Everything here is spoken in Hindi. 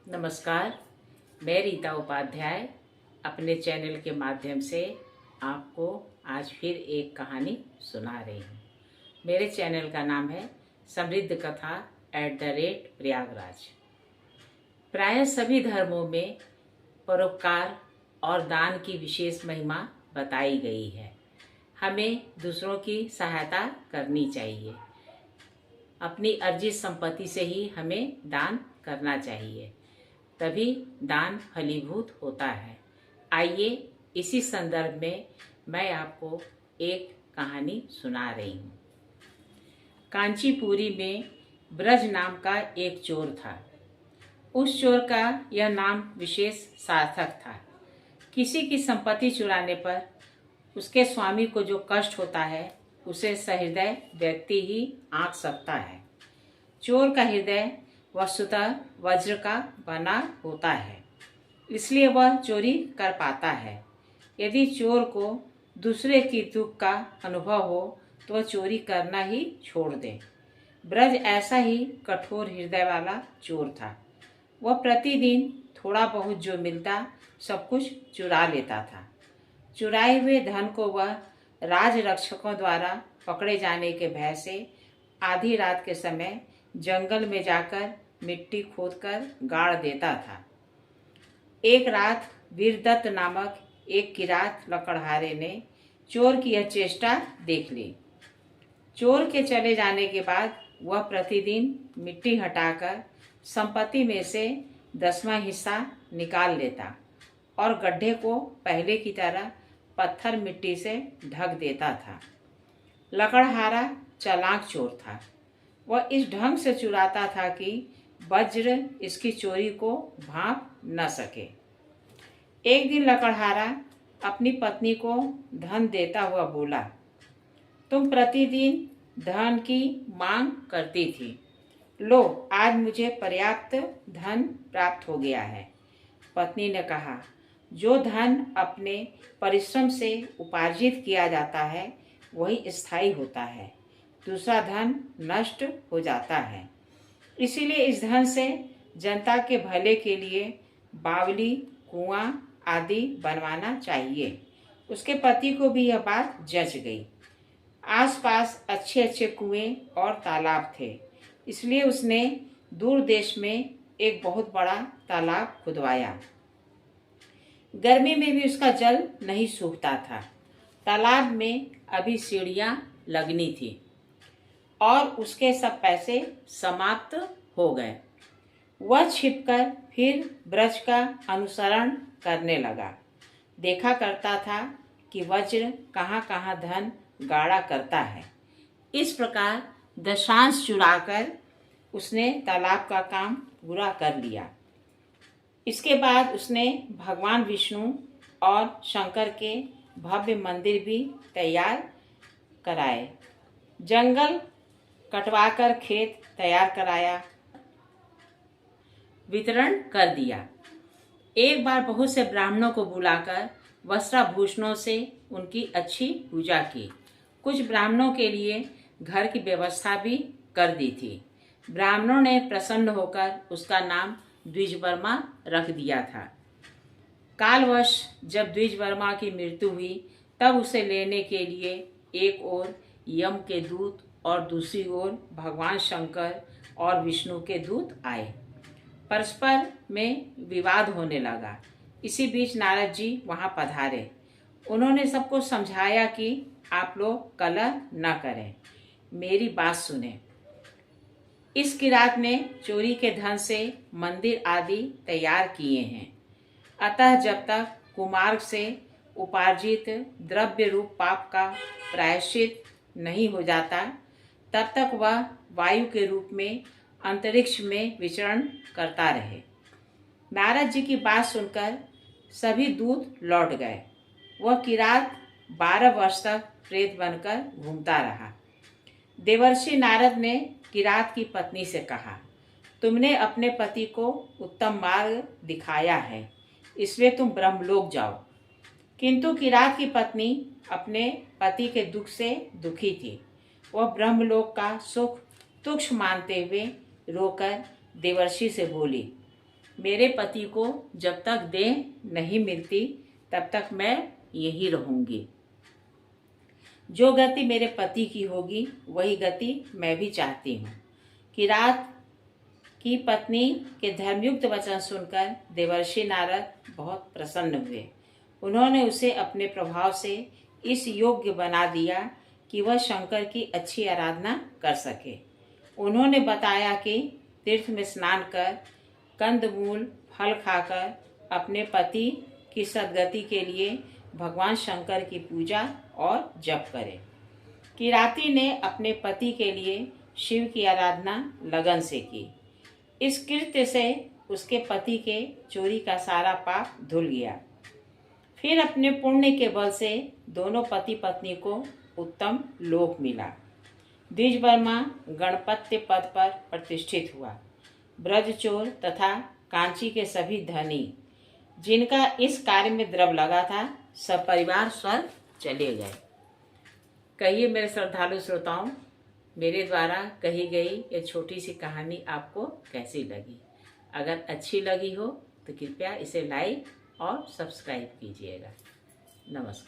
नमस्कार। मैं रीता उपाध्याय अपने चैनल के माध्यम से आपको आज फिर एक कहानी सुना रही हूँ। मेरे चैनल का नाम है समृद्ध कथा @प्रयागराज। प्रायः सभी धर्मों में परोपकार और दान की विशेष महिमा बताई गई है। हमें दूसरों की सहायता करनी चाहिए। अपनी अर्जित संपत्ति से ही हमें दान करना चाहिए, तभी दान फलीभूत होता है। आइए इसी संदर्भ में मैं आपको एक कहानी सुना रही हूँ। कांचीपुरी में ब्रज नाम का एक चोर था। उस चोर का यह नाम विशेष सार्थक था। किसी की संपत्ति चुराने पर उसके स्वामी को जो कष्ट होता है, उसे सहृदय व्यक्ति ही आंक सकता है। चोर का हृदय वस्तुतः वज्र का बना होता है, इसलिए वह चोरी कर पाता है। यदि चोर को दूसरे की दुख का अनुभव हो तो वह चोरी करना ही छोड़ दे। ब्रज ऐसा ही कठोर हृदय वाला चोर था। वह प्रतिदिन थोड़ा बहुत जो मिलता सब कुछ चुरा लेता था। चुराए हुए धन को वह राज रक्षकों द्वारा पकड़े जाने के भय से आधी रात के समय जंगल में जाकर मिट्टी खोदकर गाड़ देता था। एक रात वीरदत्त नामक एक किरात लकड़हारे ने चोर की यह चेष्टा देख ली। चोर के चले जाने के बाद वह प्रतिदिन मिट्टी हटाकर संपत्ति में से 10वां हिस्सा निकाल लेता और गड्ढे को पहले की तरह पत्थर मिट्टी से ढक देता था। लकड़हारा चालाक चोर था। वह इस ढंग से चुराता था कि वज्र इसकी चोरी को भांप न सके। एक दिन लकड़हारा अपनी पत्नी को धन देता हुआ बोला, तुम प्रतिदिन धन की मांग करती थी, लो आज मुझे पर्याप्त धन प्राप्त हो गया है। पत्नी ने कहा, जो धन अपने परिश्रम से उपार्जित किया जाता है वही स्थायी होता है, दूसरा धन नष्ट हो जाता है। इसीलिए इस धन से जनता के भले के लिए बावली, कुआं आदि बनवाना चाहिए। उसके पति को भी यह बात जच गई। आसपास अच्छे अच्छे कुएं और तालाब थे, इसलिए उसने दूर देश में एक बहुत बड़ा तालाब खुदवाया। गर्मी में भी उसका जल नहीं सूखता था। तालाब में अभी सीढ़ियां लगनी थी और उसके सब पैसे समाप्त हो गए। वह छिपकर फिर ब्रज का अनुसरण करने लगा। देखा करता था कि वज्र कहाँ कहाँ धन गाड़ा करता है। इस प्रकार दशांश चुराकर उसने तालाब का काम पूरा कर लिया। इसके बाद उसने भगवान विष्णु और शंकर के भव्य मंदिर भी तैयार कराए। जंगल कटवाकर खेत तैयार कराया, वितरण कर दिया। एक बार बहुत से ब्राह्मणों को बुलाकर वस्त्राभूषणों से उनकी अच्छी पूजा की। कुछ ब्राह्मणों के लिए घर की व्यवस्था भी कर दी थी। ब्राह्मणों ने प्रसन्न होकर उसका नाम द्विजवर्मा रख दिया था। कालवश जब द्विजवर्मा की मृत्यु हुई तब उसे लेने के लिए एक ओर यम के दूत और दूसरी ओर भगवान शंकर और विष्णु के दूत आए। परस्पर में विवाद होने लगा। इसी बीच नारद जी वहां पधारे। उन्होंने सबको समझाया कि आप लोग कलह न करें, मेरी बात सुने। इस किरात ने चोरी के धन से मंदिर आदि तैयार किए हैं, अतः जब तक कुमार्ग से उपार्जित द्रव्य रूप पाप का प्रायश्चित नहीं हो जाता तब तक वह वायु के रूप में अंतरिक्ष में विचरण करता रहे। नारद जी की बात सुनकर सभी दूत लौट गए। वह किरात 12 वर्ष तक प्रेत बनकर घूमता रहा। देवर्षि नारद ने किरात की पत्नी से कहा, तुमने अपने पति को उत्तम मार्ग दिखाया है, इसलिए तुम ब्रह्मलोक जाओ। किंतु किरात की पत्नी अपने पति के दुख से दुखी थी। वह ब्रह्मलोक का सुख तुच्छ मानते हुए रोकर देवर्षि से बोली, मेरे पति को जब तक देह नहीं मिलती तब तक मैं यही रहूंगी। जो गति मेरे पति की होगी वही गति मैं भी चाहती हूँ। किरात की पत्नी के धर्मयुक्त वचन सुनकर देवर्षि नारद बहुत प्रसन्न हुए। उन्होंने उसे अपने प्रभाव से इस योग्य बना दिया कि वह शंकर की अच्छी आराधना कर सके। उन्होंने बताया कि तीर्थ में स्नान कर, कंदमूल फल खाकर अपने पति की सद्गति के लिए भगवान शंकर की पूजा और जप करे। किराती ने अपने पति के लिए शिव की आराधना लगन से की। इस कृत्य से उसके पति के चोरी का सारा पाप धुल गया। फिर अपने पुण्य के बल से दोनों पति पत्नी को उत्तम लोक मिला। द्विजवर्मा गणपत्य पद पर प्रतिष्ठित हुआ। ब्रजचोर तथा कांची के सभी धनी जिनका इस कार्य में द्रव्य लगा था, सब परिवार स्वर्ग चले गए। कहिए मेरे श्रद्धालु श्रोताओं, मेरे द्वारा कही गई ये छोटी सी कहानी आपको कैसी लगी? अगर अच्छी लगी हो तो कृपया इसे लाइक और सब्सक्राइब कीजिएगा। नमस्कार।